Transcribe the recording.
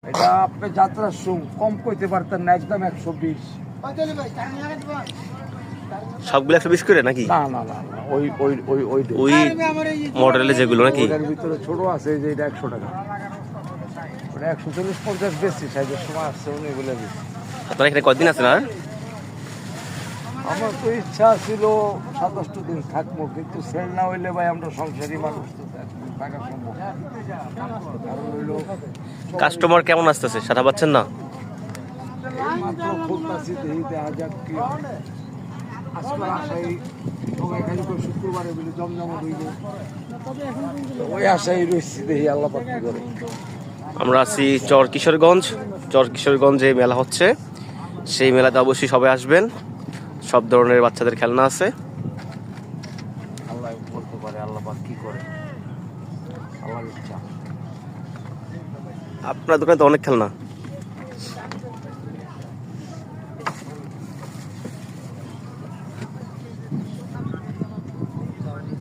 এটা আপনি যাত্রার সুম কম কইতে পারতেন না, একদম 120। সবগুলো 120 করে নাকি? না না না না, ওই ওই ওই ওই ওই মডেলে যেগুলো নাকি? ওটার ভিতরে ছোট আছে, যে এটা 100 টাকা, ওটা 140-50 বেশি সাইজের সময় আসছে, উনি বলে দিচ্ছে। আপনারা এখানে কতদিন আছেন? আর আমার তো ইচ্ছা ছিল 27 দিন থাকবো, কিন্তু সেল না হইলে ভাই আমরা সংসারী মানুষ তো থাকা সম্ভব না। কারণ হইলো কাস্টমার কেমন আসতেছে, সাথে পাচ্ছেন না? মাত্র খুলতাছি, দেখি দেখা যাক কি আজকাল আশাই সবাই খালি করে শুক্রবারে বলে জমজমা হইব, ওই আশাই রয়েছি, দেখি আল্লাহ পাক কি করে। আমরা আছি চর কিশোরগঞ্জে মেলা হচ্ছে, সেই মেলাতে অবশ্যই সবাই আসবেন। সব ধরনের বাচ্চাদের খেলনা আছে। আল্লাহ বলতে পারে, আল্লাহ পাক কি করে, আল্লাহর ইচ্ছা। আপনার দোকানে তো অনেক খেলনা।